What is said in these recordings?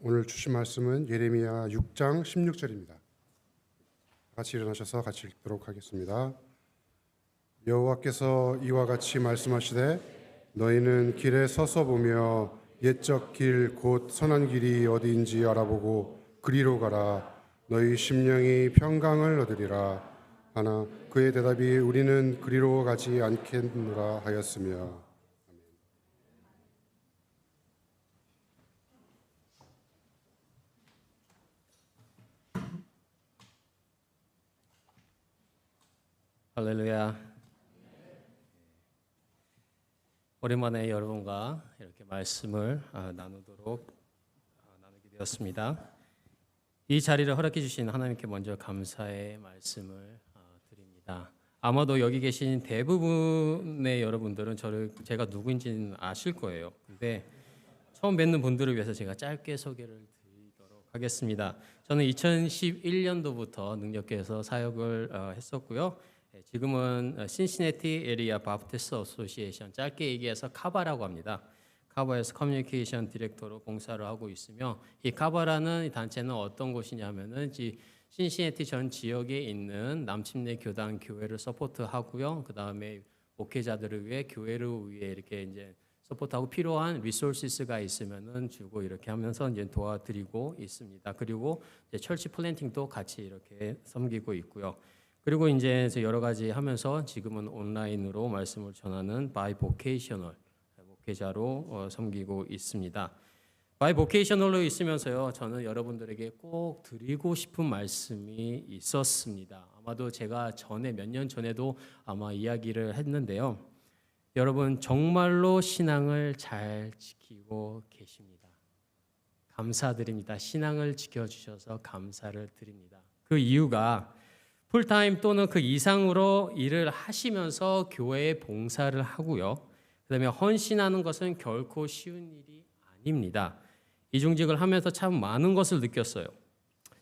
오늘 주신 말씀은 예레미야 6장 16절입니다. 같이 일어나셔서 같이 읽도록 하겠습니다. 여호와께서 이와 같이 말씀하시되 너희는 길에 서서 보며 옛적 길 곧 선한 길이 어디인지 알아보고 그리로 가라. 너희 심령이 평강을 얻으리라. 하나 그의 대답이 우리는 그리로 가지 않겠노라 하였으며. 할렐루야. 오랜만에 여러분과 이렇게 말씀을 나누게 되었습니다. 이 자리를 허락해 주신 하나님께 먼저 감사의 말씀을 드립니다. 아마도 여기 계신 대부분의 여러분들은 제가 누구인지는 아실 거예요. 근데 처음 뵙는 분들을 위해서 제가 짧게 소개를 드리도록 하겠습니다. 저는 2011년도부터 능력교회에서 사역을 했었고요. 지금은 신시내티 에리아 바프티스트 어소시에이션, 짧게 얘기해서 카바라고 합니다. 카바에서 커뮤니케이션 디렉터로 봉사를 하고 있으며, 이 카바라는 이 단체는 어떤 곳이냐면은 신시내티 전 지역에 있는 남침내 교단 교회를 서포트하고요. 그 다음에 목회자들을 위해 교회를 위해 이렇게 이제 서포트하고 필요한 리소스가 있으면은 주고 이렇게 하면서 이제 도와드리고 있습니다. 그리고 이제 철치 플랜팅도 같이 이렇게 섬기고 있고요. 그리고 이제 여러 가지 하면서 지금은 온라인으로 말씀을 전하는 바이보케이셔널 목회자로 섬기고 있습니다. 바이보케이셔널로 있으면서요, 저는 여러분들에게 꼭 드리고 싶은 말씀이 있었습니다. 아마도 제가 몇 년 전에도 아마 이야기를 했는데요. 여러분 정말로 신앙을 잘 지키고 계십니다. 감사드립니다. 신앙을 지켜주셔서 감사를 드립니다. 그 이유가 풀타임 또는 그 이상으로 일을 하시면서 교회에 봉사를 하고요. 그다음에 헌신하는 것은 결코 쉬운 일이 아닙니다. 이중직을 하면서 참 많은 것을 느꼈어요.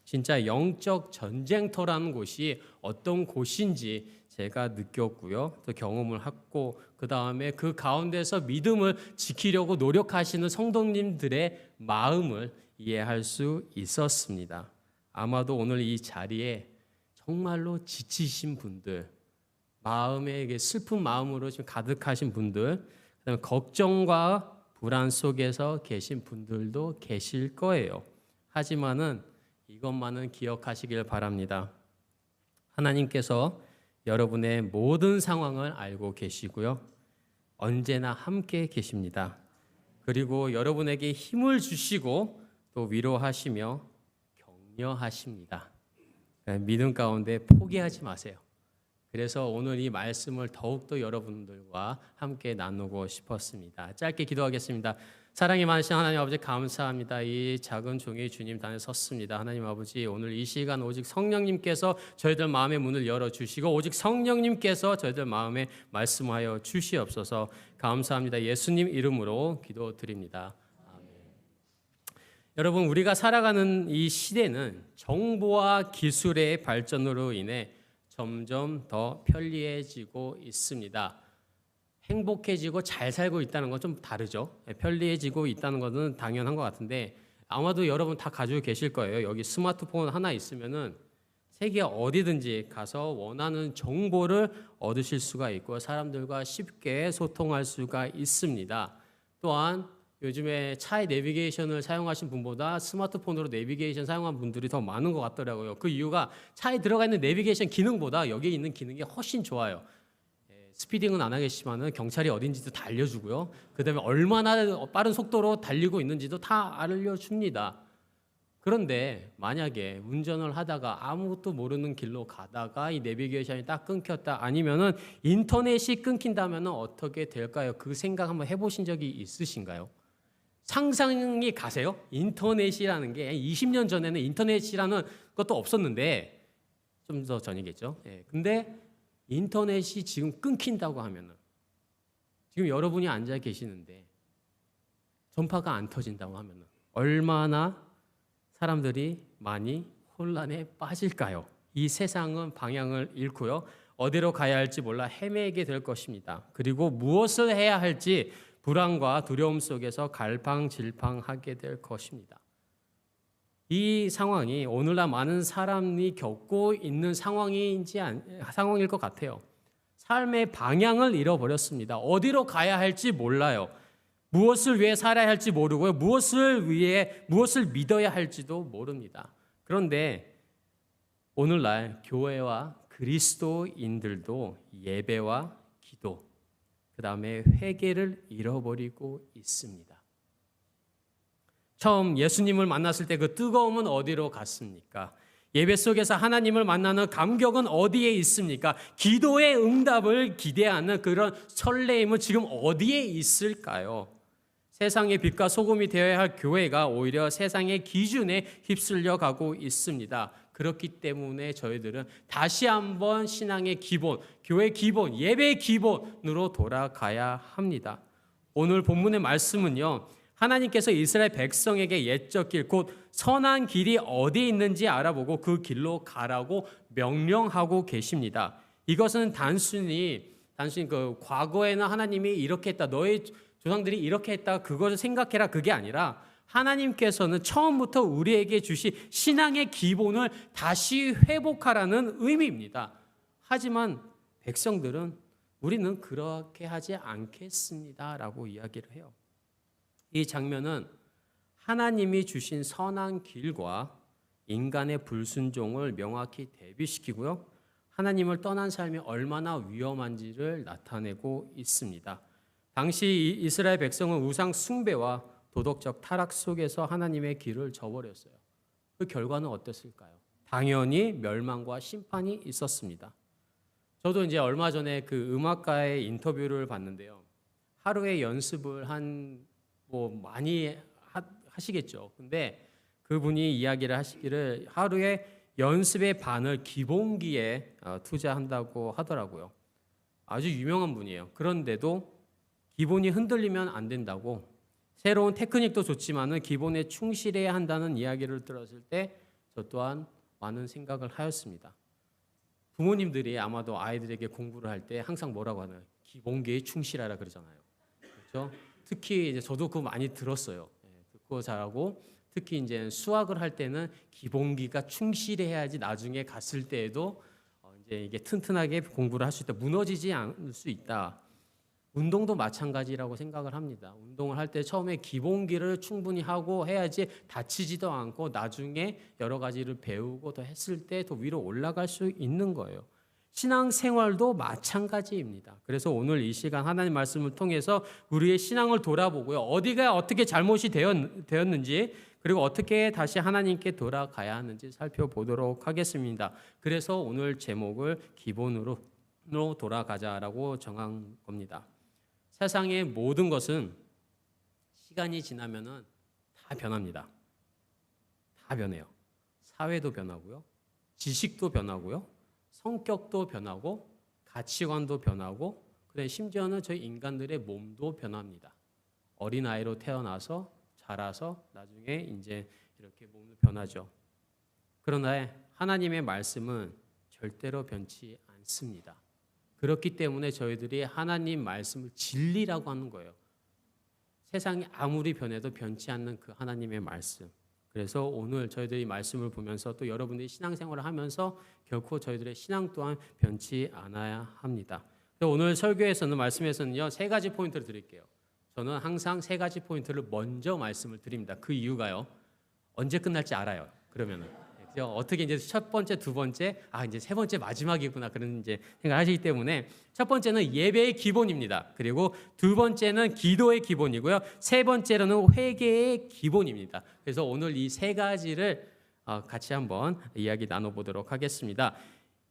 진짜 영적 전쟁터라는 곳이 어떤 곳인지 제가 느꼈고요. 또 경험을 했고, 그다음에 그 가운데서 믿음을 지키려고 노력하시는 성도님들의 마음을 이해할 수 있었습니다. 아마도 오늘 이 자리에 정말로 지치신 분들, 마음에 슬픈 마음으로 지금 가득하신 분들, 그다음에 걱정과 불안 속에서 계신 분들도 계실 거예요. 하지만은 이것만은 기억하시길 바랍니다. 하나님께서 여러분의 모든 상황을 알고 계시고요. 언제나 함께 계십니다. 그리고 여러분에게 힘을 주시고 또 위로하시며 격려하십니다. 믿음 가운데 포기하지 마세요. 그래서 오늘 이 말씀을 더욱더 여러분들과 함께 나누고 싶었습니다. 짧게 기도하겠습니다. 사랑이 많으신 하나님 아버지, 감사합니다. 이 작은 종이 주님 단에 섰습니다. 하나님 아버지, 오늘 이 시간 오직 성령님께서 저희들 마음의 문을 열어주시고 오직 성령님께서 저희들 마음에 말씀하여 주시옵소서. 감사합니다. 예수님 이름으로 기도드립니다. 여러분, 우리가 살아가는 이 시대는 정보와 기술의 발전으로 인해 점점 더 편리해지고 있습니다. 행복해지고 잘 살고 있다는 건 좀 다르죠. 편리해지고 있다는 것은 당연한 것 같은데, 아마도 여러분 다 가지고 계실 거예요. 여기 스마트폰 하나 있으면은 세계 어디든지 가서 원하는 정보를 얻으실 수가 있고 사람들과 쉽게 소통할 수가 있습니다. 또한 요즘에 차의 내비게이션을 사용하신 분보다 스마트폰으로 내비게이션 사용한 분들이 더 많은 것 같더라고요. 그 이유가 차에 들어가 있는 내비게이션 기능보다 여기에 있는 기능이 훨씬 좋아요. 스피딩은 안 하겠지만은 경찰이 어딘지도 다 알려주고요. 그다음에 얼마나 빠른 속도로 달리고 있는지도 다 알려줍니다. 그런데 만약에 운전을 하다가 아무것도 모르는 길로 가다가 이 내비게이션이 딱 끊겼다, 아니면은 인터넷이 끊긴다면은 어떻게 될까요? 그 생각 한번 해보신 적이 있으신가요? 상상이 가세요? 인터넷이라는 게 20년 전에는 인터넷이라는 것도 없었는데, 좀 더 전이겠죠. 근데 인터넷이 지금 끊긴다고 하면은, 지금 여러분이 앉아 계시는데 전파가 안 터진다고 하면은 얼마나 사람들이 많이 혼란에 빠질까요? 이 세상은 방향을 잃고요. 어디로 가야 할지 몰라 헤매게 될 것입니다. 그리고 무엇을 해야 할지 불안과 두려움 속에서 갈팡질팡하게 될 것입니다. 이 상황이 오늘날 많은 사람이 겪고 있는 상황일 것 같아요. 삶의 방향을 잃어버렸습니다. 어디로 가야 할지 몰라요. 무엇을 위해 살아야 할지 모르고요. 무엇을 믿어야 할지도 모릅니다. 그런데 오늘날 교회와 그리스도인들도 예배와 기도, 그 다음에 회개를 잃어버리고 있습니다. 처음 예수님을 만났을 때 그 뜨거움은 어디로 갔습니까? 예배 속에서 하나님을 만나는 감격은 어디에 있습니까? 기도의 응답을 기대하는 그런 설레임은 지금 어디에 있을까요? 세상의 빛과 소금이 되어야 할 교회가 오히려 세상의 기준에 휩쓸려 가고 있습니다. 그렇기 때문에 저희들은 다시 한번 신앙의 기본, 교회 기본, 예배의 기본으로 돌아가야 합니다. 오늘 본문의 말씀은요, 하나님께서 이스라엘 백성에게 옛적 길, 곧 선한 길이 어디에 있는지 알아보고 그 길로 가라고 명령하고 계십니다. 이것은 단순히 그 과거에는 하나님이 이렇게 했다, 너의 조상들이 이렇게 했다, 그것을 생각해라, 그게 아니라 하나님께서는 처음부터 우리에게 주신 신앙의 기본을 다시 회복하라는 의미입니다. 하지만 백성들은 우리는 그렇게 하지 않겠습니다라고 이야기를 해요. 이 장면은 하나님이 주신 선한 길과 인간의 불순종을 명확히 대비시키고요, 하나님을 떠난 삶이 얼마나 위험한지를 나타내고 있습니다. 당시 이스라엘 백성은 우상 숭배와 도덕적 타락 속에서 하나님의 길을 저버렸어요. 그 결과는 어땠을까요? 당연히 멸망과 심판이 있었습니다. 저도 이제 얼마 전에 그 음악가의 인터뷰를 봤는데요. 하루에 연습을 많이 하시겠죠. 근데 그분이 이야기를 하시기를 하루에 연습의 반을 기본기에 투자한다고 하더라고요. 아주 유명한 분이에요. 그런데도 기본이 흔들리면 안 된다고, 새로운 테크닉도 좋지만은 기본에 충실해야 한다는 이야기를 들었을 때 저 또한 많은 생각을 하였습니다. 부모님들이 아마도 아이들에게 공부를 할 때 항상 뭐라고 하나요? 기본기에 충실하라 그러잖아요. 그렇죠? 특히 이제 저도 그거 많이 들었어요. 듣고 자라고, 특히 이제 수학을 할 때는 기본기가 충실해야지 나중에 갔을 때에도 이제 이게 튼튼하게 공부를 할 수 있다, 무너지지 않을 수 있다. 운동도 마찬가지라고 생각을 합니다. 운동을 할 때 처음에 기본기를 충분히 하고 해야지 다치지도 않고 나중에 여러 가지를 배우고 더 했을 때 더 위로 올라갈 수 있는 거예요. 신앙생활도 마찬가지입니다. 그래서 오늘 이 시간 하나님 말씀을 통해서 우리의 신앙을 돌아보고요, 어디가 어떻게 잘못이 되었는지, 그리고 어떻게 다시 하나님께 돌아가야 하는지 살펴보도록 하겠습니다. 그래서 오늘 제목을 기본으로 돌아가자라고 정한 겁니다. 세상의 모든 것은 시간이 지나면은 다 변합니다. 다 변해요. 사회도 변하고요, 지식도 변하고요, 성격도 변하고, 가치관도 변하고, 그다음에 심지어는 저희 인간들의 몸도 변합니다. 어린아이로 태어나서 자라서 나중에 이제 이렇게 몸도 변하죠. 그러나 하나님의 말씀은 절대로 변치 않습니다. 그렇기 때문에 저희들이 하나님 말씀을 진리라고 하는 거예요. 세상이 아무리 변해도 변치 않는 그 하나님의 말씀. 그래서 오늘 저희들이 말씀을 보면서 또 여러분들이 신앙생활을 하면서 결코 저희들의 신앙 또한 변치 않아야 합니다. 오늘 설교에서는, 말씀에서는요, 3가지 포인트를 드릴게요. 저는 항상 3가지 포인트를 먼저 말씀을 드립니다. 그 이유가요, 언제 끝날지 알아요. 그러면은 어떻게 이제 첫 번째, 두 번째, 이제 세 번째 마지막이구나, 그런 이제 생각하시기 때문에 첫 번째는 예배의 기본입니다. 그리고 두 번째는 기도의 기본이고요, 세 번째로는 회개의 기본입니다. 그래서 오늘 이 3가지를 같이 한번 이야기 나눠보도록 하겠습니다.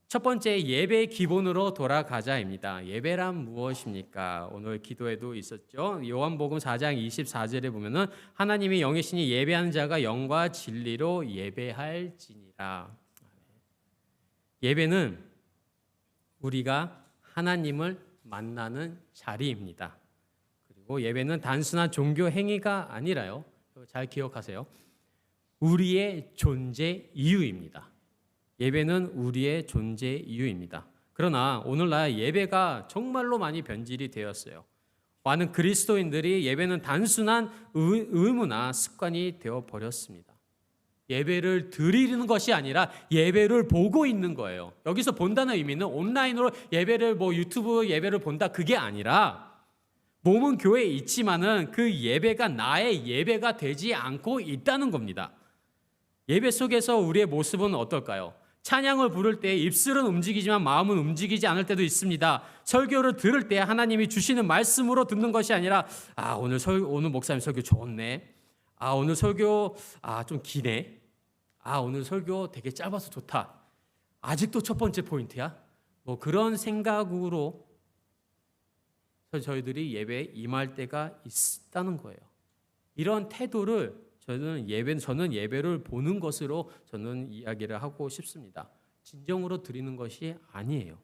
첫 번째, 예배의 기본으로 돌아가자입니다. 예배란 무엇입니까? 오늘 기도에도 있었죠. 요한복음 4장 24절에 보면은 하나님이 영이시니 예배하는 자가 영과 진리로 예배할지니라. 예배는 우리가 하나님을 만나는 자리입니다. 그리고 예배는 단순한 종교 행위가 아니라요, 잘 기억하세요, 우리의 존재 이유입니다. 예배는 우리의 존재 이유입니다. 그러나 오늘날 예배가 정말로 많이 변질이 되었어요. 많은 그리스도인들이 예배는 단순한 의무나 습관이 되어버렸습니다. 예배를 드리는 것이 아니라 예배를 보고 있는 거예요. 여기서 본다는 의미는 온라인으로 예배를 유튜브 예배를 본다 그게 아니라 몸은 교회에 있지만은 그 예배가 나의 예배가 되지 않고 있다는 겁니다. 예배 속에서 우리의 모습은 어떨까요? 찬양을 부를 때 입술은 움직이지만 마음은 움직이지 않을 때도 있습니다. 설교를 들을 때 하나님이 주시는 말씀으로 듣는 것이 아니라 오늘 목사님 설교 좋네. 오늘 설교 좀 기네. 오늘 설교 되게 짧아서 좋다. 아직도 첫 번째 포인트야. 그런 생각으로 저희들이 예배에 임할 때가 있다는 거예요. 이런 태도를 저는 예배를 보는 것으로 저는 이야기를 하고 싶습니다. 진정으로 드리는 것이 아니에요.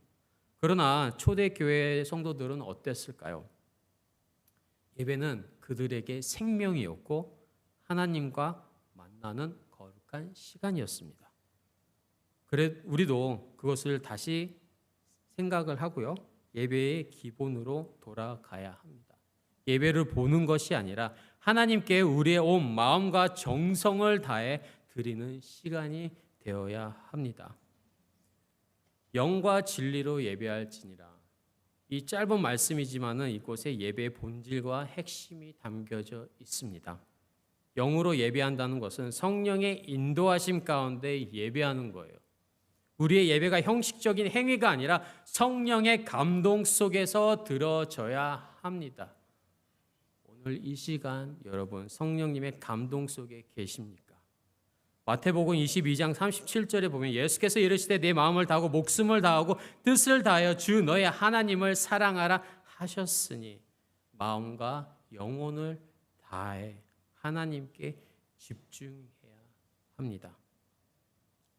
그러나 초대교회 성도들은 어땠을까요? 예배는 그들에게 생명이었고 하나님과 만나는 거룩한 시간이었습니다. 그래 우리도 그것을 다시 생각을 하고요. 예배의 기본으로 돌아가야 합니다. 예배를 보는 것이 아니라 하나님께 우리의 온 마음과 정성을 다해 드리는 시간이 되어야 합니다. 영과 진리로 예배할지니라. 이 짧은 말씀이지만은 이곳에 예배의 본질과 핵심이 담겨져 있습니다. 영으로 예배한다는 것은 성령의 인도하심 가운데 예배하는 거예요. 우리의 예배가 형식적인 행위가 아니라 성령의 감동 속에서 들어져야 합니다. 오늘 이 시간 여러분 성령님의 감동 속에 계십니까? 마태복음 22장 37절에 보면 예수께서 이르시되 내 마음을 다하고 목숨을 다하고 뜻을 다하여 주 너의 하나님을 사랑하라 하셨으니 마음과 영혼을 다해 하나님께 집중해야 합니다.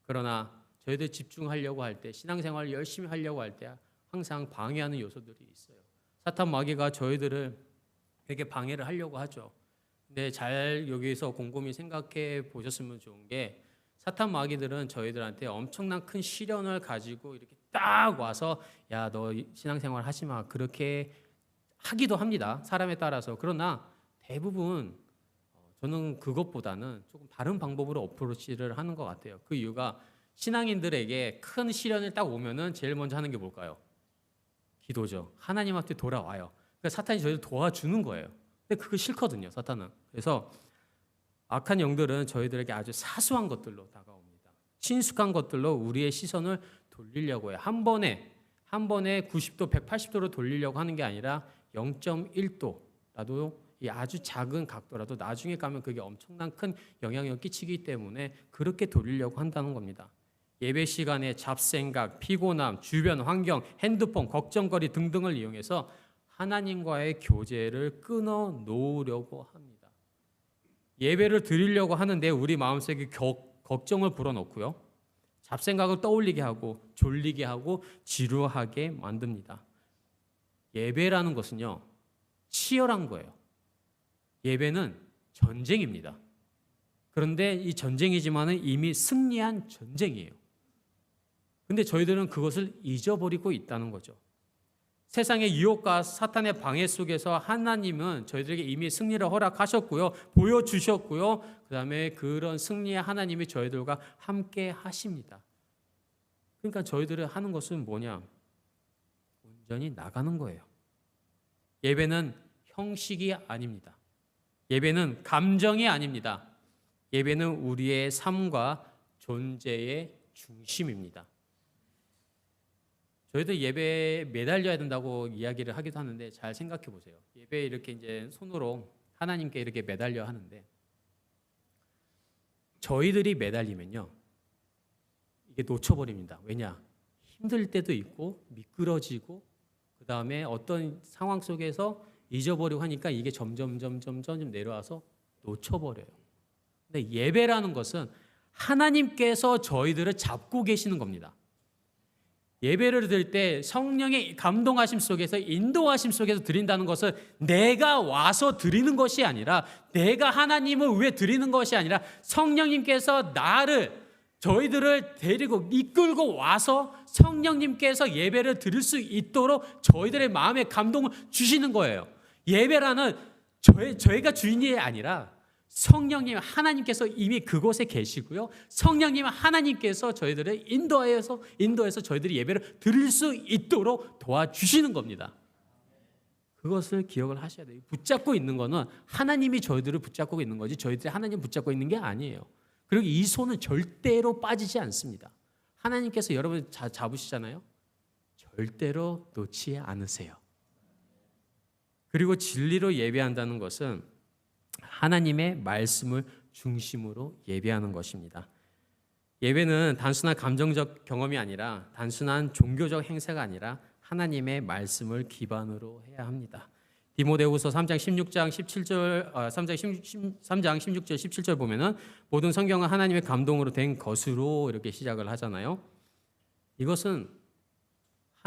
그러나 저희들 집중하려고 할 때 신앙생활을 열심히 하려고 할 때 항상 방해하는 요소들이 있어요. 사탄 마귀가 저희들을 되게 방해를 하려고 하죠. 근데 잘 여기서 곰곰이 생각해 보셨으면 좋은 게 사탄 마귀들은 저희들한테 엄청난 큰 시련을 가지고 이렇게 딱 와서 야, 너 신앙생활 하지 마. 그렇게 하기도 합니다. 사람에 따라서. 그러나 대부분 저는 그것보다는 조금 다른 방법으로 어프로치를 하는 것 같아요. 그 이유가 신앙인들에게 큰 시련을 딱 오면은 제일 먼저 하는 게 뭘까요? 기도죠. 하나님한테 돌아와요. 그러니까 사탄이 저희를 도와주는 거예요. 근데 그거 싫거든요, 사탄은. 그래서 악한 영들은 저희들에게 아주 사소한 것들로 다가옵니다. 친숙한 것들로 우리의 시선을 돌리려고 해요. 한 번에 90도, 180도로 돌리려고 하는 게 아니라 0.1도라도 이 아주 작은 각도라도 나중에 가면 그게 엄청난 큰 영향을 끼치기 때문에 그렇게 돌리려고 한다는 겁니다. 예배 시간에 잡생각, 피곤함, 주변 환경, 핸드폰, 걱정거리 등등을 이용해서 하나님과의 교제를 끊어 놓으려고 합니다. 예배를 드리려고 하는데 우리 마음속에 걱정을 불어넣고요. 잡생각을 떠올리게 하고 졸리게 하고 지루하게 만듭니다. 예배라는 것은요. 치열한 거예요. 예배는 전쟁입니다. 그런데 이 전쟁이지만은 이미 승리한 전쟁이에요. 근데 저희들은 그것을 잊어버리고 있다는 거죠. 세상의 유혹과 사탄의 방해 속에서 하나님은 저희들에게 이미 승리를 허락하셨고요. 보여주셨고요. 그 다음에 그런 승리의 하나님이 저희들과 함께 하십니다. 그러니까 저희들이 하는 것은 뭐냐? 온전히 나가는 거예요. 예배는 형식이 아닙니다. 예배는 감정이 아닙니다. 예배는 우리의 삶과 존재의 중심입니다. 저희도 예배에 매달려야 된다고 이야기를 하기도 하는데 잘 생각해 보세요. 예배에 이렇게 이제 손으로 하나님께 이렇게 매달려 하는데 저희들이 매달리면요. 이게 놓쳐버립니다. 왜냐? 힘들 때도 있고 미끄러지고 그 다음에 어떤 상황 속에서 잊어버리고 하니까 이게 점점 내려와서 놓쳐버려요. 근데 예배라는 것은 하나님께서 저희들을 잡고 계시는 겁니다. 예배를 드릴 때 성령의 감동하심 속에서 인도하심 속에서 드린다는 것은 내가 와서 드리는 것이 아니라 내가 하나님을 위해 드리는 것이 아니라 성령님께서 저희들을 데리고 이끌고 와서 성령님께서 예배를 드릴 수 있도록 저희들의 마음에 감동을 주시는 거예요. 예배라는 저희가 주인이 아니라 성령님 하나님께서 이미 그곳에 계시고요. 성령님 하나님께서 저희들을 인도해서 저희들이 예배를 드릴 수 있도록 도와주시는 겁니다. 그것을 기억을 하셔야 돼요. 붙잡고 있는 거는 하나님이 저희들을 붙잡고 있는 거지 저희들이 하나님 붙잡고 있는 게 아니에요. 그리고 이 손은 절대로 빠지지 않습니다. 하나님께서 여러분 잡으시잖아요. 절대로 놓지 않으세요. 그리고 진리로 예배한다는 것은 하나님의 말씀을 중심으로 예배하는 것입니다. 예배는 단순한 감정적 경험이 아니라 단순한 종교적 행사가 아니라 하나님의 말씀을 기반으로 해야 합니다. 디모데후서 3장 16절 17절 보면은 모든 성경은 하나님의 감동으로 된 것으로 이렇게 시작을 하잖아요. 이것은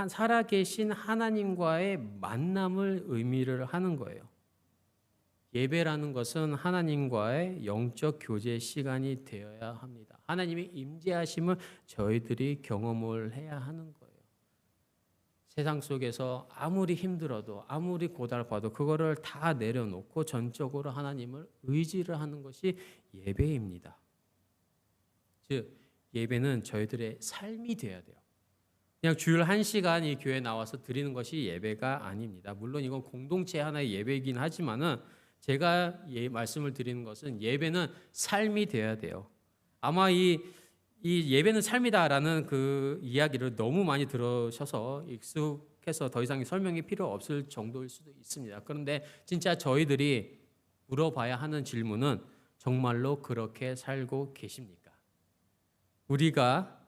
살아계신 하나님과의 만남을 의미를 하는 거예요. 예배라는 것은 하나님과의 영적 교제 시간이 되어야 합니다. 하나님의 임재하심을 저희들이 경험을 해야 하는 거예요. 세상 속에서 아무리 힘들어도 아무리 고달파도 그거를 다 내려놓고 전적으로 하나님을 의지를 하는 것이 예배입니다. 즉 예배는 저희들의 삶이 돼야 돼요. 그냥 주일 1시간 이 교회에 나와서 드리는 것이 예배가 아닙니다. 물론 이건 공동체 하나의 예배이긴 하지만은 제가 말씀을 드리는 것은 예배는 삶이 돼야 돼요. 아마 이 예배는 삶이다라는 그 이야기를 너무 많이 들으셔서 익숙해서 더 이상 설명이 필요 없을 정도일 수도 있습니다. 그런데 진짜 저희들이 물어봐야 하는 질문은 정말로 그렇게 살고 계십니까? 우리가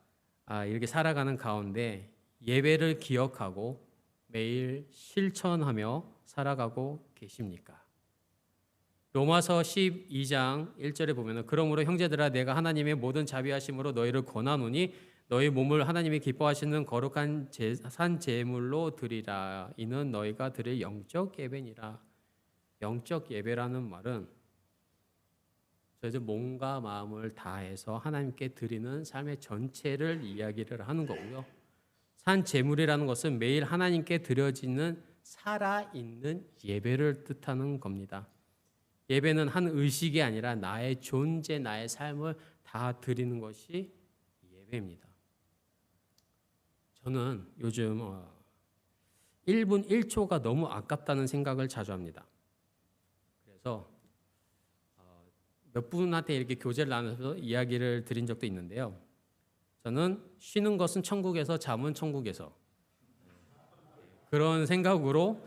이렇게 살아가는 가운데 예배를 기억하고 매일 실천하며 살아가고 계십니까? 로마서 12장 1절에 보면 그러므로 형제들아 내가 하나님의 모든 자비하심으로 너희를 권하노니 너희 몸을 하나님이 기뻐하시는 거룩한 산 제물로 드리라. 이는 너희가 드릴 영적 예배니라. 영적 예배라는 말은 저희들 몸과 마음을 다해서 하나님께 드리는 삶의 전체를 이야기를 하는 거고요. 산 제물이라는 것은 매일 하나님께 드려지는 살아있는 예배를 뜻하는 겁니다. 예배는 한 의식이 아니라 나의 존재, 나의 삶을 다 드리는 것이 예배입니다. 저는 요즘 1분 1초가 너무 아깝다는 생각을 자주 합니다. 그래서 몇 분한테 이렇게 교제를 나눠서 이야기를 드린 적도 있는데요. 저는 쉬는 것은 천국에서 잠은 천국에서 그런 생각으로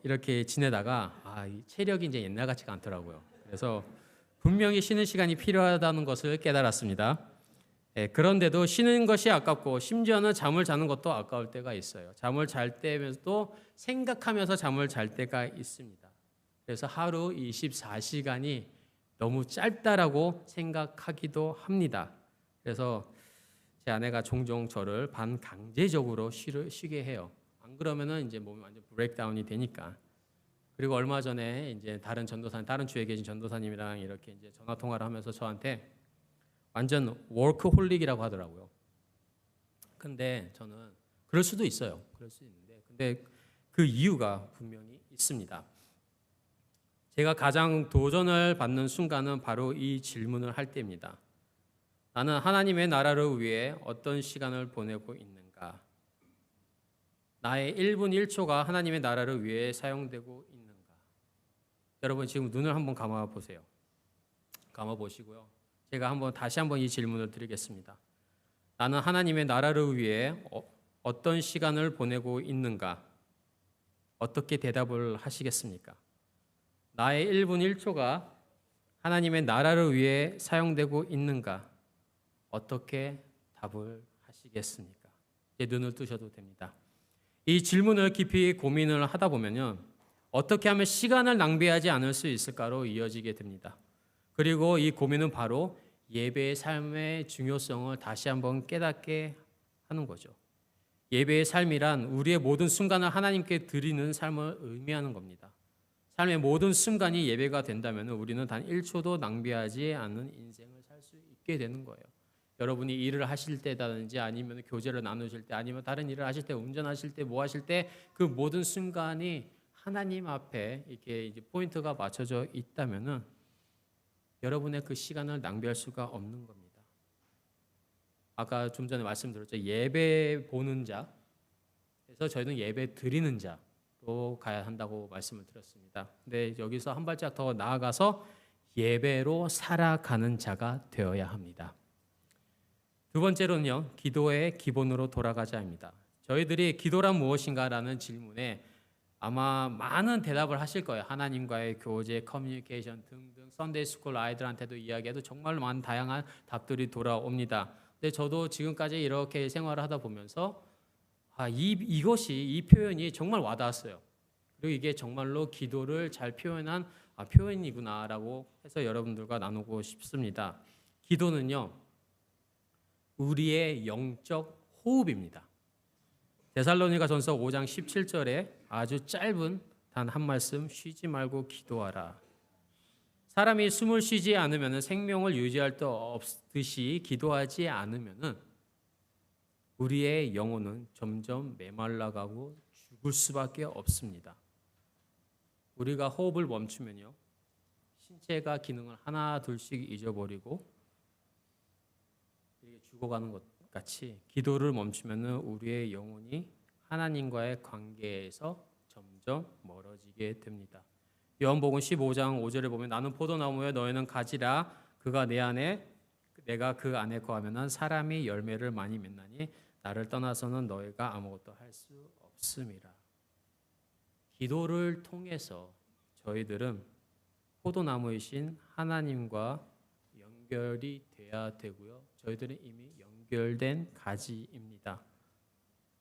이렇게 지내다가 이 체력이 이제 옛날 같지가 않더라고요. 그래서 분명히 쉬는 시간이 필요하다는 것을 깨달았습니다. 그런데도 쉬는 것이 아깝고 심지어는 잠을 자는 것도 아까울 때가 있어요. 잠을 잘 때면서도 생각하면서 잠을 잘 때가 있습니다. 그래서 하루 24시간이 너무 짧다라고 생각하기도 합니다. 그래서 제 아내가 종종 저를 반강제적으로 쉬게 해요. 안 그러면은 이제 몸이 완전 브레이크다운이 되니까. 그리고 얼마 전에 이제 다른 주에 계신 전도사님이랑 이렇게 이제 전화 통화를 하면서 저한테 완전 워크홀릭이라고 하더라고요. 근데 저는 그럴 수도 있어요. 그럴 수 있는데, 근데 그 이유가 분명히 있습니다. 제가 가장 도전을 받는 순간은 바로 이 질문을 할 때입니다. 나는 하나님의 나라를 위해 어떤 시간을 보내고 있는가? 나의 1분 1초가 하나님의 나라를 위해 사용되고 있는가? 여러분 지금 눈을 한번 감아 보세요. 감아 보시고요. 제가 다시 한번 이 질문을 드리겠습니다. 나는 하나님의 나라를 위해 어떤 시간을 보내고 있는가? 어떻게 대답을 하시겠습니까? 나의 1분 1초가 하나님의 나라를 위해 사용되고 있는가? 어떻게 답을 하시겠습니까? 이제 눈을 뜨셔도 됩니다. 이 질문을 깊이 고민을 하다 보면요, 어떻게 하면 시간을 낭비하지 않을 수 있을까로 이어지게 됩니다. 그리고 이 고민은 바로 예배의 삶의 중요성을 다시 한번 깨닫게 하는 거죠. 예배의 삶이란 우리의 모든 순간을 하나님께 드리는 삶을 의미하는 겁니다. 삶의 모든 순간이 예배가 된다면 우리는 단 1초도 낭비하지 않는 인생을 살 수 있게 되는 거예요. 여러분이 일을 하실 때라든지 아니면 교제를 나누실 때 아니면 다른 일을 하실 때 운전하실 때 뭐 하실 때 그 모든 순간이 하나님 앞에 이렇게 이제 포인트가 맞춰져 있다면은 여러분의 그 시간을 낭비할 수가 없는 겁니다. 아까 좀 전에 말씀드렸죠. 예배 보는 자, 그래서 저희는 예배 드리는 자로 가야 한다고 말씀을 드렸습니다. 근데 여기서 한 발짝 더 나아가서 예배로 살아가는 자가 되어야 합니다. 두 번째로는요, 기도의 기본으로 돌아가자 합니다. 저희들이 기도란 무엇인가라는 질문에 아마 많은 대답을 하실 거예요. 하나님과의 교제, 커뮤니케이션 등등 선데이 스쿨 아이들한테도 이야기해도 정말 많은 다양한 답들이 돌아옵니다. 근데 저도 지금까지 이렇게 생활을 하다 보면서 이 표현이 정말 와닿았어요. 그리고 이게 정말로 기도를 잘 표현한 표현이구나라고 해서 여러분들과 나누고 싶습니다. 기도는요, 우리의 영적 호흡입니다. 데살로니가전서 5장 17절에 아주 짧은 단 한 말씀, 쉬지 말고 기도하라. 사람이 숨을 쉬지 않으면 생명을 유지할 수 없듯이 기도하지 않으면 우리의 영혼은 점점 메말라가고 죽을 수밖에 없습니다. 우리가 호흡을 멈추면요, 신체가 기능을 하나 둘씩 잊어버리고 이렇게 죽어가는 것 같이 기도를 멈추면 우리의 영혼이 하나님과의 관계에서 점점 멀어지게 됩니다. 요한복음 15장 5절에 보면 나는 포도나무에 너희는 가지라 그가 내 안에 내가 그 안에 거하면 사람이 열매를 많이 맺나니 나를 떠나서는 너희가 아무것도 할 수 없음이라. 기도를 통해서 저희들은 포도나무이신 하나님과 연결이 돼야 되고요. 저희들은 이미 연결된 가지입니다.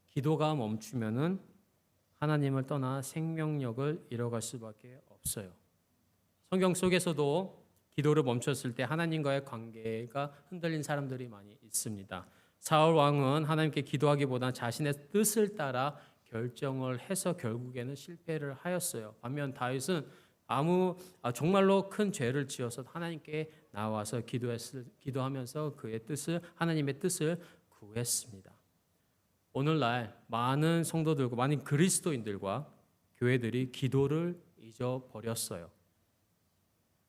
기도가 멈추면은 하나님을 떠나 생명력을 잃어갈 수밖에 없어요. 성경 속에서도 기도를 멈췄을 때 하나님과의 관계가 흔들린 사람들이 많이 있습니다. 사울 왕은 하나님께 기도하기보다 자신의 뜻을 따라 결정을 해서 결국에는 실패를 하였어요. 반면 다윗은 정말로 큰 죄를 지어서 하나님께 나와서 기도하면서 그의 뜻을 하나님의 뜻을 구했습니다. 오늘날 많은 성도들과 많은 그리스도인들과 교회들이 기도를 잊어버렸어요.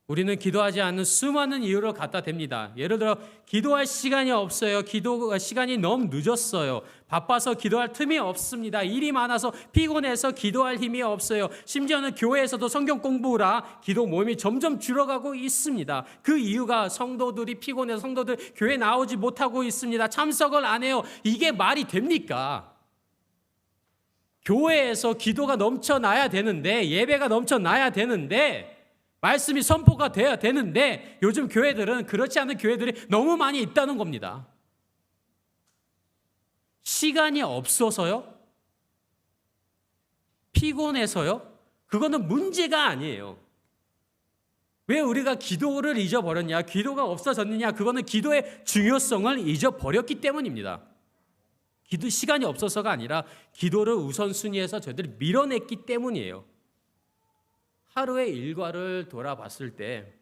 우리는 기도하지 않는 수많은 이유를 갖다 댑니다. 예를 들어 기도할 시간이 없어요. 기도 시간이 너무 늦었어요. 바빠서 기도할 틈이 없습니다. 일이 많아서 피곤해서 기도할 힘이 없어요. 심지어는 교회에서도 성경 공부라 기도 모임이 점점 줄어가고 있습니다. 그 이유가 성도들이 피곤해서 성도들 교회 나오지 못하고 있습니다. 참석을 안 해요. 이게 말이 됩니까? 교회에서 기도가 넘쳐나야 되는데, 예배가 넘쳐나야 되는데, 말씀이 선포가 돼야 되는데 요즘 교회들은 그렇지 않은 교회들이 너무 많이 있다는 겁니다. 시간이 없어서요? 피곤해서요? 그거는 문제가 아니에요. 왜 우리가 기도를 잊어버렸냐? 기도가 없어졌느냐? 그거는 기도의 중요성을 잊어버렸기 때문입니다. 기도 시간이 없어서가 아니라 기도를 우선순위에서 저희들이 밀어냈기 때문이에요. 하루의 일과를 돌아봤을 때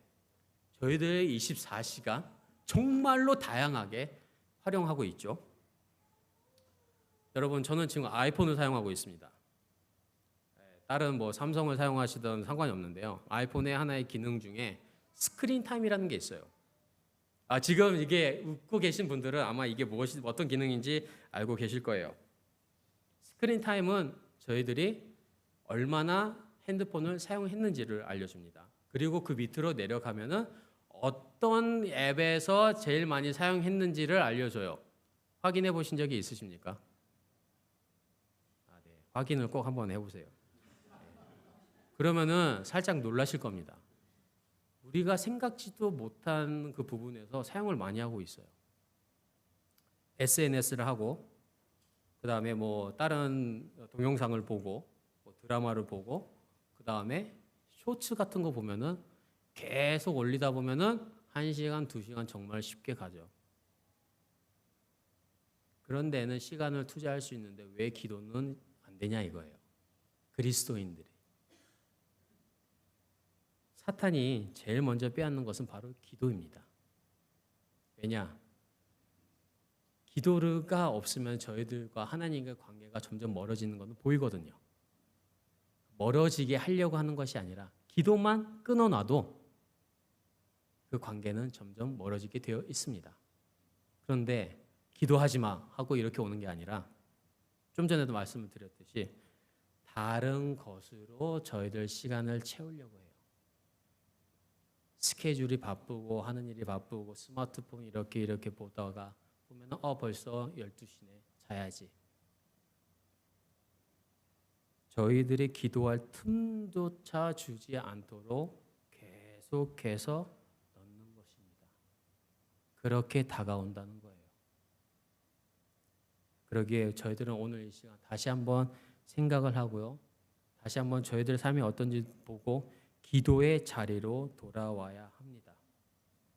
저희들의 24시간 정말로 다양하게 활용하고 있죠. 여러분, 저는 지금 아이폰을 사용하고 있습니다. 다른 삼성을 사용하시던 상관이 없는데요. 아이폰의 하나의 기능 중에 스크린 타임이라는 게 있어요. 지금 이게 웃고 계신 분들은 아마 이게 어떤 기능인지 알고 계실 거예요. 스크린 타임은 저희들이 얼마나 핸드폰을 사용했는지를 알려줍니다. 그리고 그 밑으로 내려가면은 어떤 앱에서 제일 많이 사용했는지를 알려줘요. 확인해 보신 적이 있으십니까? 네. 확인을 꼭 한번 해보세요. 그러면은 살짝 놀라실 겁니다. 우리가 생각지도 못한 그 부분에서 사용을 많이 하고 있어요. SNS를 하고, 그 다음에 다른 동영상을 보고, 드라마를 보고, 그 다음에 쇼츠 같은 거 보면은 계속 올리다 보면은 1시간, 2시간 정말 쉽게 가죠. 그런 데는 시간을 투자할 수 있는데 왜 기도는 안 되냐 이거예요. 그리스도인들이. 사탄이 제일 먼저 빼앗는 것은 바로 기도입니다. 왜냐? 기도가 없으면 저희들과 하나님과의 관계가 점점 멀어지는 것은 보이거든요. 멀어지게 하려고 하는 것이 아니라 기도만 끊어놔도 그 관계는 점점 멀어지게 되어 있습니다. 그런데 기도하지 마 하고 이렇게 오는 게 아니라 좀 전에도 말씀을 드렸듯이 다른 것으로 저희들 시간을 채우려고 해요. 스케줄이 바쁘고 하는 일이 바쁘고 스마트폰 이렇게 보다가 보면 벌써 12시네 자야지. 저희들이 기도할 틈조차 주지 않도록 계속해서 넣는 것입니다. 그렇게 다가온다는 거예요. 그러기에 저희들은 오늘 이 시간 다시 한번 생각을 하고요. 다시 한번 저희들 삶이 어떤지 보고 기도의 자리로 돌아와야 합니다.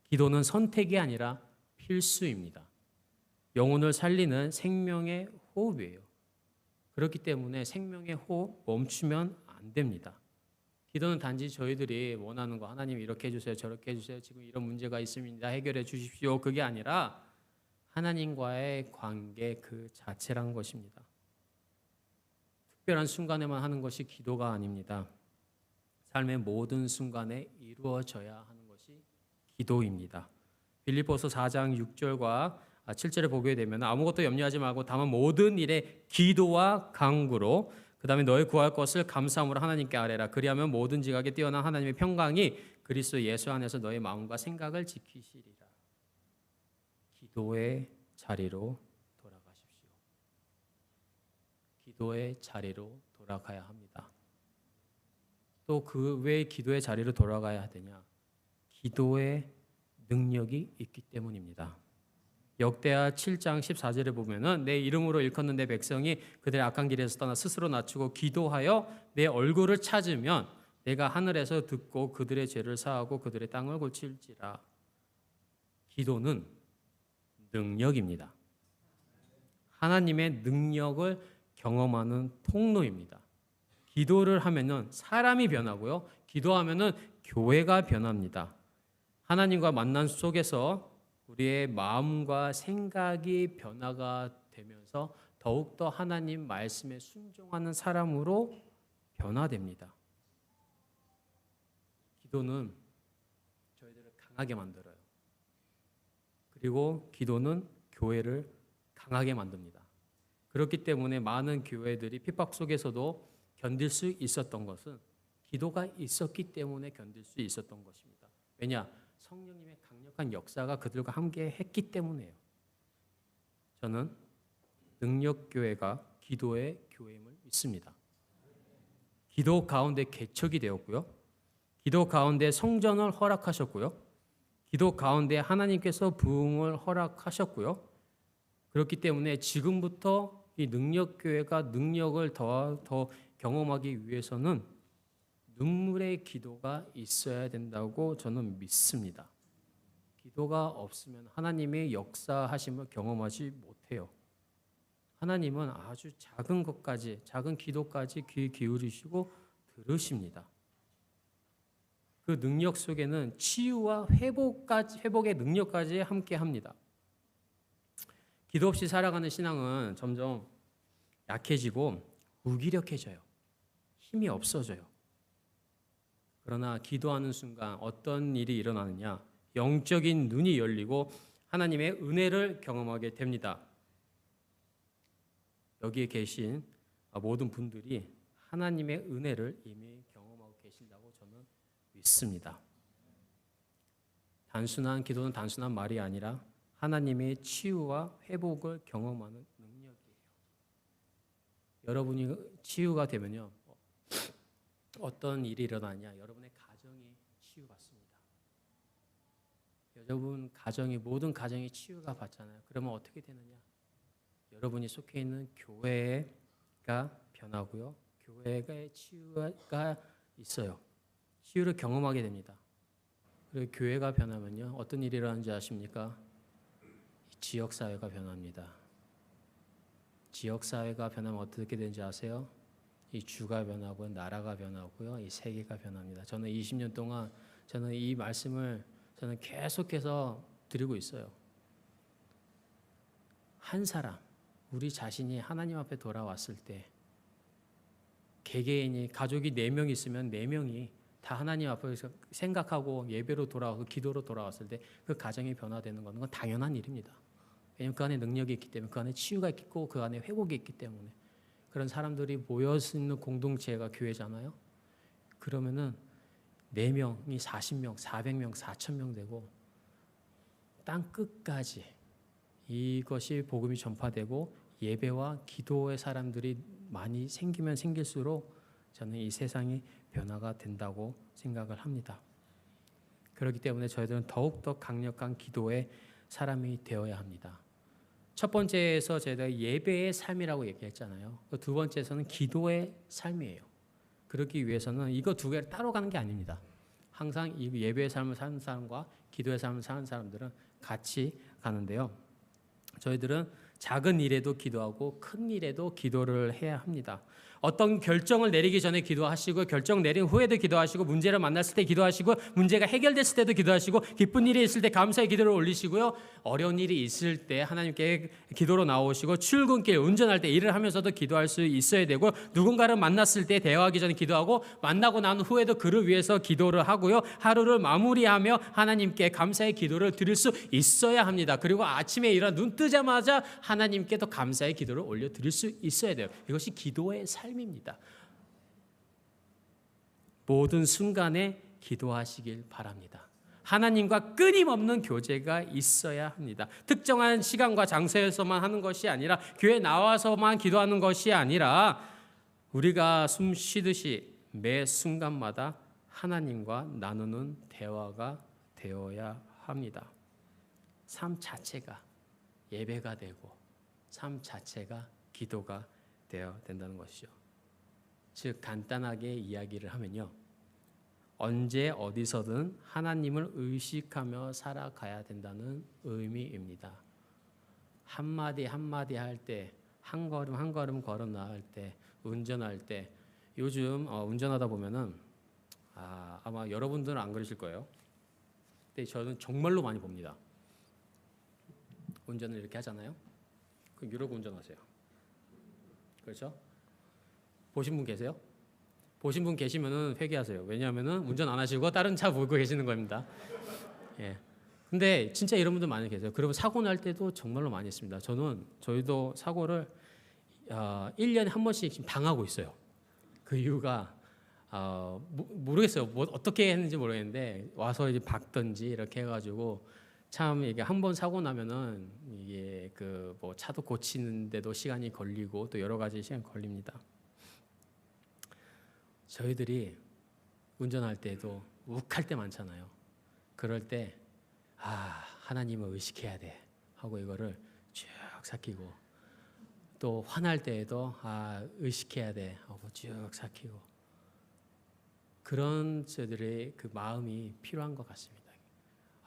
기도는 선택이 아니라 필수입니다. 영혼을 살리는 생명의 호흡이에요. 그렇기 때문에 생명의 호흡 멈추면 안 됩니다. 기도는 단지 저희들이 원하는 거 하나님 이렇게 해주세요 저렇게 해주세요 지금 이런 문제가 있습니다 해결해 주십시오 그게 아니라 하나님과의 관계 그 자체란 것입니다. 특별한 순간에만 하는 것이 기도가 아닙니다. 삶의 모든 순간에 이루어져야 하는 것이 기도입니다. 빌립보서 4장 6절과 7절을 보게 되면 아무것도 염려하지 말고 다만 모든 일에 기도와 간구로 그다음에 너희 구할 것을 감사함으로 하나님께 아뢰라. 그리하면 모든 지각에 뛰어난 하나님의 평강이 그리스도 예수 안에서 너희 마음과 생각을 지키시리라. 기도의 자리로 돌아가십시오. 기도의 자리로 돌아가야 합니다. 또 그 왜 기도의 자리로 돌아가야 되냐? 기도의 능력이 있기 때문입니다. 역대하 7장 14절에 보면은 내 이름으로 일컫는 내 백성이 그들의 악한 길에서 떠나 스스로 낮추고 기도하여 내 얼굴을 찾으면 내가 하늘에서 듣고 그들의 죄를 사하고 그들의 땅을 고칠지라. 기도는 능력입니다. 하나님의 능력을 경험하는 통로입니다. 기도를 하면은 사람이 변하고요. 기도하면은 교회가 변합니다. 하나님과 만남 속에서 우리의 마음과 생각이 변화가 되면서 더욱더 하나님 말씀에 순종하는 사람으로 변화됩니다. 기도는 저희들을 강하게 만들어요. 그리고 기도는 교회를 강하게 만듭니다. 그렇기 때문에 많은 교회들이 핍박 속에서도 견딜 수 있었던 것은 기도가 있었기 때문에 견딜 수 있었던 것입니다. 왜냐? 성령님의 강력한 역사가 그들과 함께 했기 때문에요. 저는 능력교회가 기도의 교회임을 믿습니다. 기도 가운데 개척이 되었고요. 기도 가운데 성전을 허락하셨고요. 기도 가운데 하나님께서 부흥을 허락하셨고요. 그렇기 때문에 지금부터 이 능력교회가 능력을 더 경험하기 위해서는 눈물의 기도가 있어야 된다고 저는 믿습니다. 기도가 없으면 하나님의 역사하심을 경험하지 못해요. 하나님은 아주 작은 것까지, 작은 기도까지 귀 기울이시고 들으십니다. 그 능력 속에는 치유와 회복의 능력까지 함께 합니다. 기도 없이 살아가는 신앙은 점점 약해지고 무기력해져요. 힘이 없어져요. 그러나 기도하는 순간 어떤 일이 일어나느냐? 영적인 눈이 열리고 하나님의 은혜를 경험하게 됩니다. 여기에 계신 모든 분들이 하나님의 은혜를 이미 경험하고 계신다고 저는 믿습니다. 단순한 기도는 단순한 말이 아니라 하나님의 치유와 회복을 경험하는 능력이에요. 여러분이 치유가 되면요. 어떤 일이 일어나냐? 여러분의 가정이 치유받습니다. 여러분 모든 가정이 치유가 받잖아요. 그러면 어떻게 되느냐? 여러분이 속해 있는 교회가 변하고요. 교회의 치유가 있어요. 치유를 경험하게 됩니다. 그리고 교회가 변하면요. 어떤 일이 일어나는지 아십니까? 지역사회가 변합니다. 지역사회가 변하면 어떻게 되는지 아세요? 이 주가 변하고요. 나라가 변하고요. 이 세계가 변합니다. 저는 20년 동안 저는 이 말씀을 저는 계속해서 드리고 있어요. 한 사람, 우리 자신이 하나님 앞에 돌아왔을 때 개개인이 가족이 4명 있으면 4명이 다 하나님 앞에서 생각하고 예배로 돌아와서 기도로 돌아왔을 때 그 가정이 변화되는 건 당연한 일입니다. 왜냐하면 그 안에 능력이 있기 때문에, 그 안에 치유가 있고 그 안에 회복이 있기 때문에. 그런 사람들이 모여 있는 공동체가 교회잖아요. 그러면은 4명이 40명, 400명, 4,000명 되고 땅 끝까지 이것이 복음이 전파되고 예배와 기도의 사람들이 많이 생기면 생길수록 저는 이 세상이 변화가 된다고 생각을 합니다. 그렇기 때문에 저희들은 더욱더 강력한 기도의 사람이 되어야 합니다. 첫 번째에서 저희가 예배의 삶이라고 얘기했잖아요. 두 번째에서는 기도의 삶이에요. 그러기 위해서는 이거 두 개를 따로 가는 게 아닙니다. 항상 이 예배의 삶을 사는 사람과 기도의 삶을 사는 사람들은 같이 가는데요. 저희들은 작은 일에도 기도하고 큰 일에도 기도를 해야 합니다. 어떤 결정을 내리기 전에 기도하시고, 결정 내린 후에도 기도하시고, 문제를 만났을 때 기도하시고, 문제가 해결됐을 때도 기도하시고, 기쁜 일이 있을 때 감사의 기도를 올리시고요. 어려운 일이 있을 때 하나님께 기도로 나오시고, 출근길 운전할 때 일을 하면서도 기도할 수 있어야 되고, 누군가를 만났을 때 대화하기 전에 기도하고, 만나고 난 후에도 그를 위해서 기도를 하고요. 하루를 마무리하며 하나님께 감사의 기도를 드릴 수 있어야 합니다. 그리고 아침에 일어나 눈 뜨자마자 하나님께 또 감사의 기도를 올려 드릴 수 있어야 돼요. 이것이 기도의 삶입니다. 모든 순간에 기도하시길 바랍니다. 하나님과 끊임없는 교제가 있어야 합니다. 특정한 시간과 장소에서만 하는 것이 아니라, 교회 나와서만 기도하는 것이 아니라, 우리가 숨 쉬듯이 매 순간마다 하나님과 나누는 대화가 되어야 합니다. 삶 자체가 예배가 되고 삶 자체가 기도가 되어야 된다는 것이죠. 즉 간단하게 이야기를 하면요, 언제 어디서든 하나님을 의식하며 살아가야 된다는 의미입니다. 한마디 한마디 할 때, 한 걸음 한 걸음 걸어 나갈 때, 운전할 때, 요즘 운전하다 보면은 아마 여러분들은 안 그러실 거예요. 근데 저는 정말로 많이 봅니다. 운전을 이렇게 하잖아요. 그럼 이러고 운전하세요. 그렇죠? 보신 분 계세요? 보신 분 계시면은 회개하세요. 왜냐하면은 운전 안 하시고 다른 차 보고 계시는 겁니다. 예. 근데 진짜 이런 분들 많이 계세요. 그리고 사고 날 때도 정말로 많이 했습니다. 저희도 사고를 1년에 한 번씩 지금 당하고 있어요. 그 이유가 모르겠어요. 뭐 어떻게 했는지 모르겠는데 와서 이제 박든지 이렇게 해가지고 참 이게 한 번 사고 나면은 이게 그 뭐 차도 고치는데도 시간이 걸리고 또 여러 가지 시간이 걸립니다. 저희들이 운전할 때도 욱할 때 많잖아요. 그럴 때 하나님을 의식해야 돼 하고 이거를 쭉 삭히고, 또 화날 때에도 의식해야 돼 하고 쭉 삭히고, 그런 저들의 그 마음이 필요한 것 같습니다.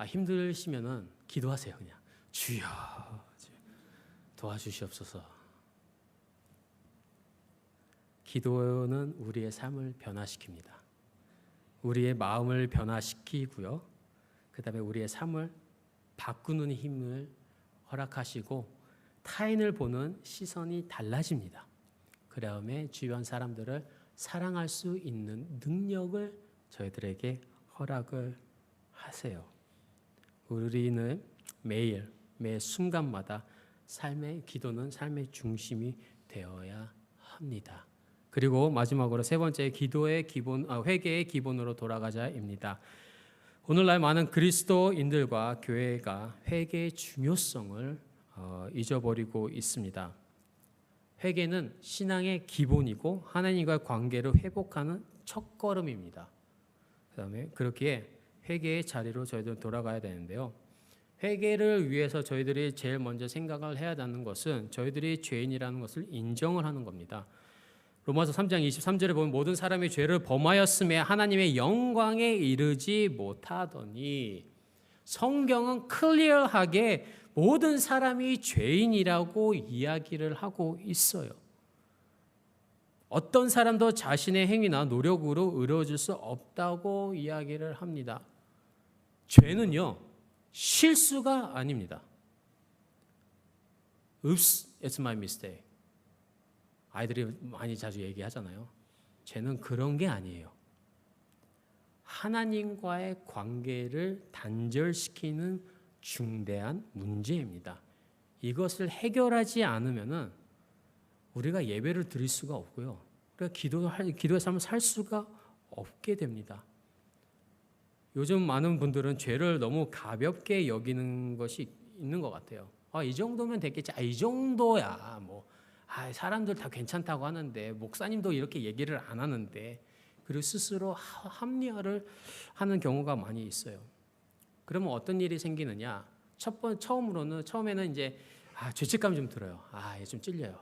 힘드시면은 기도하세요. 그냥 주여 도와주시옵소서. 기도는 우리의 삶을 변화시킵니다. 우리의 마음을 변화시키고요. 그 다음에 우리의 삶을 바꾸는 힘을 허락하시고 타인을 보는 시선이 달라집니다. 그 다음에 주변 사람들을 사랑할 수 있는 능력을 저희들에게 허락을 하세요. 우리는 매일 매 순간마다 기도는 삶의 중심이 되어야 합니다. 그리고 마지막으로 세 번째, 기도의 기본, 회개의 기본으로 돌아가자입니다. 오늘날 많은 그리스도인들과 교회가 회개의 중요성을 잊어버리고 있습니다. 회개는 신앙의 기본이고 하나님과의 관계를 회복하는 첫걸음입니다. 그다음에 그렇기에 회개의 자리로 저희들 돌아가야 되는데요. 회개를 위해서 저희들이 제일 먼저 생각을 해야 하는 것은 저희들이 죄인이라는 것을 인정을 하는 겁니다. 로마서 3장 23절에 보면 모든 사람이 죄를 범하였음에 하나님의 영광에 이르지 못하더니, 성경은 클리어하게 모든 사람이 죄인이라고 이야기를 하고 있어요. 어떤 사람도 자신의 행위나 노력으로 이루어질 수 없다고 이야기를 합니다. 죄는요, 실수가 아닙니다. Oops, it's my mistake. 아이들이 많이 자주 얘기하잖아요. 죄는 그런 게 아니에요. 하나님과의 관계를 단절시키는 중대한 문제입니다. 이것을 해결하지 않으면은 우리가 예배를 드릴 수가 없고요. 우리가 기도의 삶을 살 수가 없게 됩니다. 요즘 많은 분들은 죄를 너무 가볍게 여기는 것이 있는 것 같아요. 이 정도면 됐겠지. 이 정도야. 사람들 다 괜찮다고 하는데 목사님도 이렇게 얘기를 안 하는데, 그리고 스스로 합리화를 하는 경우가 많이 있어요. 그러면 어떤 일이 생기느냐? 처음에는 이제 죄책감이 좀 들어요. 좀 찔려요.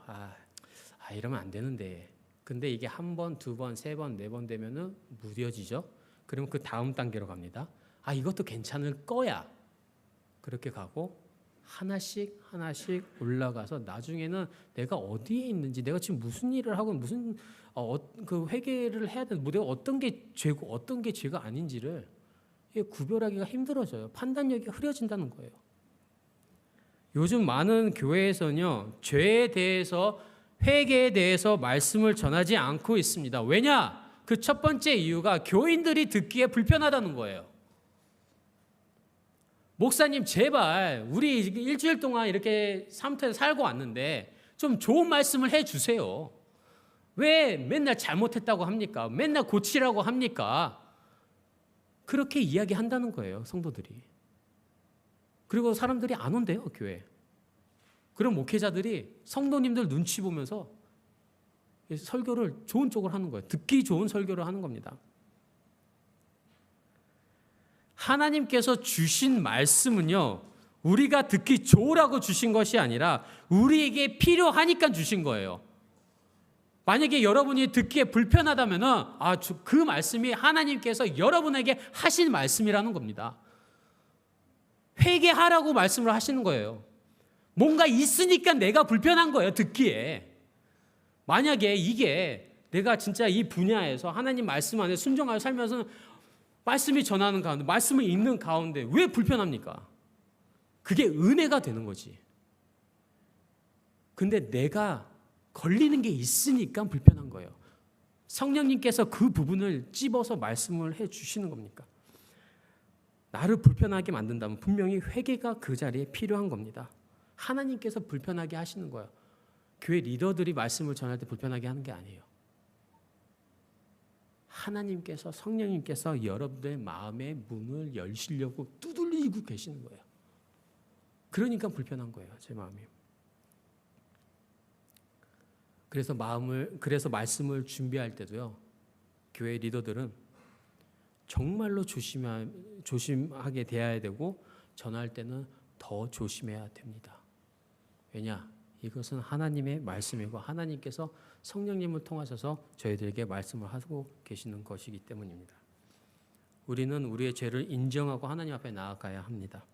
이러면 안 되는데. 근데 이게 한 번, 두 번, 세 번, 네 번 되면은 무뎌지죠. 그러면 그 다음 단계로 갑니다. 이것도 괜찮을 거야. 그렇게 가고 하나씩 올라가서 나중에는 내가 어디에 있는지, 내가 지금 무슨 일을 하고 무슨 그 회개를 해야 되는, 내가 어떤 게 죄고 어떤 게 죄가 아닌지를 구별하기가 힘들어져요. 판단력이 흐려진다는 거예요. 요즘 많은 교회에서는요, 죄에 대해서, 회개에 대해서 말씀을 전하지 않고 있습니다. 왜냐? 그 첫 번째 이유가 교인들이 듣기에 불편하다는 거예요. 목사님, 제발 우리 일주일 동안 이렇게 사무터에서 살고 왔는데 좀 좋은 말씀을 해주세요. 왜 맨날 잘못했다고 합니까? 맨날 고치라고 합니까? 그렇게 이야기한다는 거예요, 성도들이. 그리고 사람들이 안 온대요, 교회. 그럼 목회자들이 성도님들 눈치 보면서 설교를 좋은 쪽으로 하는 거예요. 듣기 좋은 설교를 하는 겁니다. 하나님께서 주신 말씀은요, 우리가 듣기 좋으라고 주신 것이 아니라 우리에게 필요하니까 주신 거예요. 만약에 여러분이 듣기에 불편하다면 그 말씀이 하나님께서 여러분에게 하신 말씀이라는 겁니다. 회개하라고 말씀을 하시는 거예요. 뭔가 있으니까 내가 불편한 거예요, 듣기에. 만약에 이게 내가 진짜 이 분야에서 하나님 말씀 안에 순종하여 살면서 말씀이 전하는 가운데, 말씀을 읽는 가운데 왜 불편합니까? 그게 은혜가 되는 거지. 근데 내가 걸리는 게 있으니까 불편한 거예요. 성령님께서 그 부분을 찝어서 말씀을 해 주시는 겁니까? 나를 불편하게 만든다면 분명히 회개가 그 자리에 필요한 겁니다. 하나님께서 불편하게 하시는 거예요. 교회 리더들이 말씀을 전할 때 불편하게 하는 게 아니에요. 하나님께서, 성령님께서 여러분들의 마음의 문을 열시려고 두들리고 계시는 거예요. 그러니까 불편한 거예요, 제 마음이. 그래서 말씀을 준비할 때도요, 교회 리더들은 정말로 조심하게 대해야 되고, 전할 때는 더 조심해야 됩니다. 왜냐? 이것은 하나님의 말씀이고 하나님께서 성령님을 통하셔서 저희들에게 말씀을 하고 계시는 것이기 때문입니다. 우리는 우리의 죄를 인정하고 하나님 앞에 나아가야 합니다.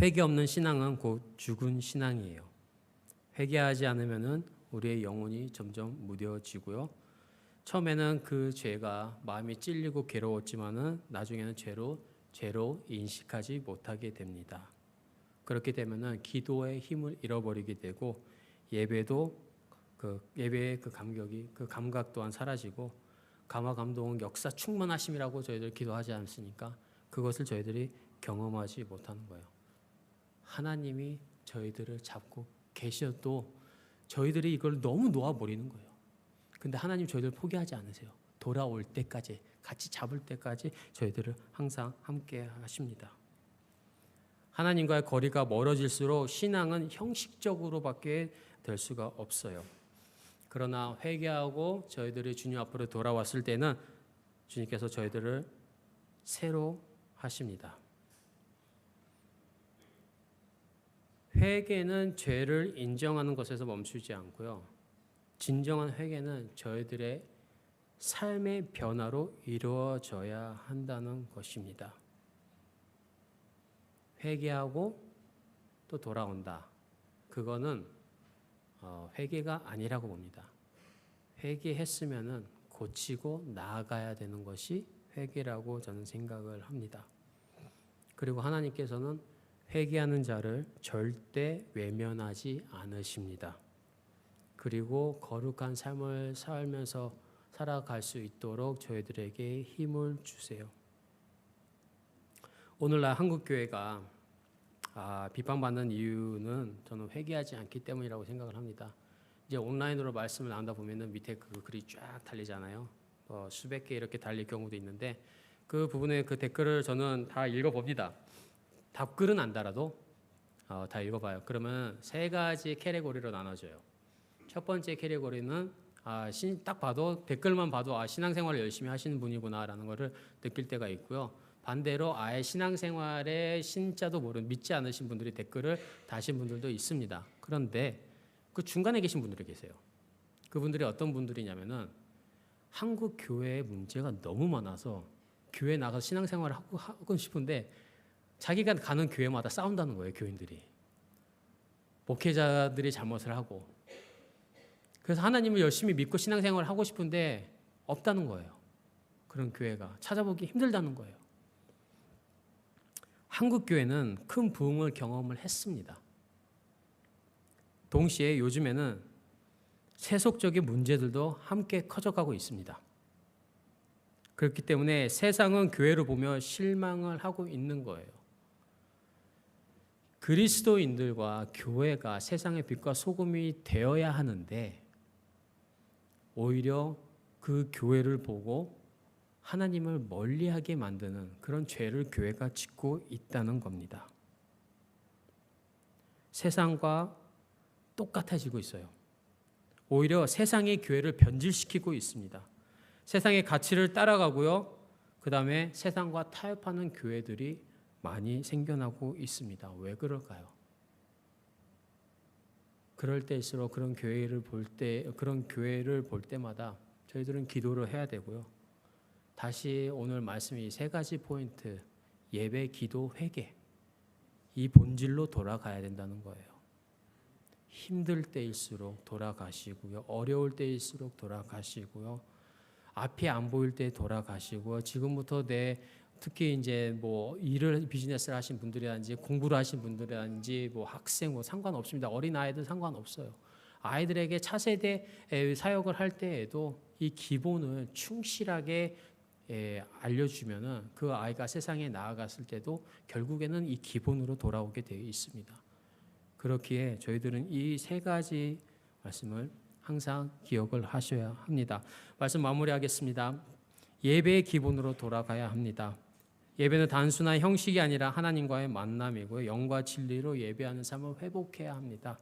회개 없는 신앙은 곧 죽은 신앙이에요. 회개하지 않으면은 우리의 영혼이 점점 무뎌지고요. 처음에는 그 죄가 마음이 찔리고 괴로웠지만은 나중에는 죄로 인식하지 못하게 됩니다. 그렇게 되면은 기도의 힘을 잃어버리게 되고 예배의 그 감각 또한 사라지고, 감화 감동 역사 충만하심이라고 저희들 기도하지 않습니까? 그것을 저희들이 경험하지 못하는 거예요. 하나님이 저희들을 잡고 계셔도 저희들이 이걸 너무 놓아버리는 거예요. 근데 하나님 저희들 포기하지 않으세요. 돌아올 때까지, 같이 잡을 때까지 저희들을 항상 함께 하십니다. 하나님과의 거리가 멀어질수록 신앙은 형식적으로밖에 될 수가 없어요. 그러나 회개하고 저희들이 주님 앞으로 돌아왔을 때는 주님께서 저희들을 새로 하십니다. 회개는 죄를 인정하는 것에서 멈추지 않고요. 진정한 회개는 저희들의 삶의 변화로 이루어져야 한다는 것입니다. 회개하고 또 돌아온다. 그거는 회개가 아니라고 봅니다. 회개했으면은 고치고 나아가야 되는 것이 회개라고 저는 생각을 합니다. 그리고 하나님께서는 회개하는 자를 절대 외면하지 않으십니다. 그리고 거룩한 삶을 살아갈 수 있도록 저희들에게 힘을 주세요. 오늘날 한국교회가 비판받는 이유는 저는 회개하지 않기 때문이라고 생각을 합니다. 이제 온라인으로 말씀을 나눈다 보면은 밑에 그 글이 쫙 달리잖아요. 수백 개 이렇게 달릴 경우도 있는데 그 부분에 그 댓글을 저는 다 읽어봅니다. 답글은 안 달아도 다 읽어봐요. 그러면 세 가지 캐테고리로 나눠져요. 첫 번째 캐테고리는 딱 봐도 댓글만 봐도 신앙생활을 열심히 하시는 분이구나라는 것을 느낄 때가 있고요. 반대로 아예 신앙생활의 신자도 모르는 믿지 않으신 분들이 댓글을 다신 분들도 있습니다. 그런데 그 중간에 계신 분들이 계세요. 그분들이 어떤 분들이냐면은 한국 교회의 문제가 너무 많아서 교회 나가서 신앙생활을 하고 싶은데 자기가 가는 교회마다 싸운다는 거예요. 교인들이. 목회자들이 잘못을 하고. 그래서 하나님을 열심히 믿고 신앙생활을 하고 싶은데 없다는 거예요. 그런 교회가 찾아보기 힘들다는 거예요. 한국 교회는 큰 부흥을 경험을 했습니다. 동시에 요즘에는 세속적인 문제들도 함께 커져가고 있습니다. 그렇기 때문에 세상은 교회를 보며 실망을 하고 있는 거예요. 그리스도인들과 교회가 세상의 빛과 소금이 되어야 하는데 오히려 그 교회를 보고 하나님을 멀리하게 만드는 그런 죄를 교회가 짓고 있다는 겁니다. 세상과 똑같아지고 있어요. 오히려 세상이 교회를 변질시키고 있습니다. 세상의 가치를 따라가고요. 그 다음에 세상과 타협하는 교회들이 많이 생겨나고 있습니다. 왜 그럴까요? 그럴 때일수록 그런 교회를 볼 때마다 저희들은 기도를 해야 되고요. 다시 오늘 말씀 이 세 가지 포인트, 예배, 기도, 회개, 이 본질로 돌아가야 된다는 거예요. 힘들 때일수록 돌아가시고요. 어려울 때일수록 돌아가시고요. 앞이 안 보일 때 돌아가시고요. 지금부터 특히 이제 비즈니스를 하신 분들이라든지 공부를 하신 분들이라든지 학생 상관없습니다. 어린 아이들 상관없어요. 아이들에게 차세대 사역을 할 때에도 이 기본을 충실하게 알려주면은 그 아이가 세상에 나아갔을 때도 결국에는 이 기본으로 돌아오게 되어 있습니다. 그렇기에 저희들은 이 세 가지 말씀을 항상 기억을 하셔야 합니다. 말씀 마무리하겠습니다. 예배의 기본으로 돌아가야 합니다. 예배는 단순한 형식이 아니라 하나님과의 만남이고요. 영과 진리로 예배하는 삶을 회복해야 합니다.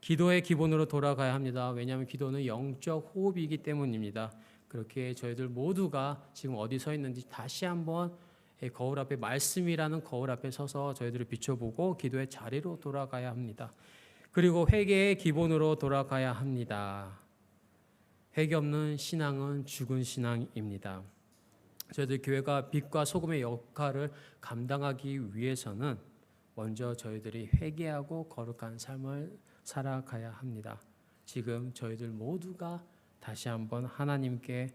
기도의 기본으로 돌아가야 합니다. 왜냐하면 기도는 영적 호흡이기 때문입니다. 그렇게 저희들 모두가 지금 어디 서 있는지 다시 한번 거울 앞에 말씀이라는 거울 앞에 서서 저희들을 비춰보고 기도의 자리로 돌아가야 합니다. 그리고 회개의 기본으로 돌아가야 합니다. 회개 없는 신앙은 죽은 신앙입니다. 저희들 교회가 빛과 소금의 역할을 감당하기 위해서는 먼저 저희들이 회개하고 거룩한 삶을 살아가야 합니다. 지금 저희들 모두가 다시 한번 하나님께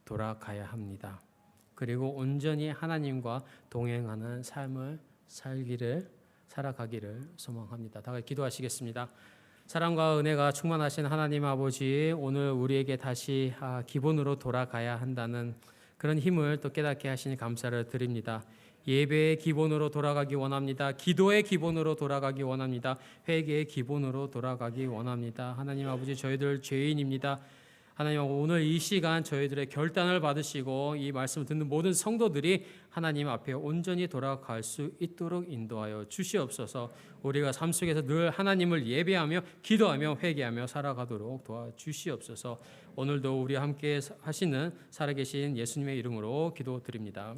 돌아가야 합니다. 그리고 온전히 하나님과 동행하는 삶을 살아가기를 소망합니다. 다 같이 기도하시겠습니다. 사랑과 은혜가 충만하신 하나님 아버지, 오늘 우리에게 다시 기본으로 돌아가야 한다는 그런 힘을 또 깨닫게 하시니 감사를 드립니다. 예배의 기본으로 돌아가기 원합니다. 기도의 기본으로 돌아가기 원합니다. 회개의 기본으로 돌아가기 원합니다. 하나님 아버지, 저희들 죄인입니다. 하나님, 오늘 이 시간 저희들의 결단을 받으시고 이 말씀을 듣는 모든 성도들이 하나님 앞에 온전히 돌아갈 수 있도록 인도하여 주시옵소서. 우리가 삶 속에서 늘 하나님을 예배하며 기도하며 회개하며 살아가도록 도와주시옵소서. 오늘도 우리 함께 하시는 살아계신 예수님의 이름으로 기도드립니다.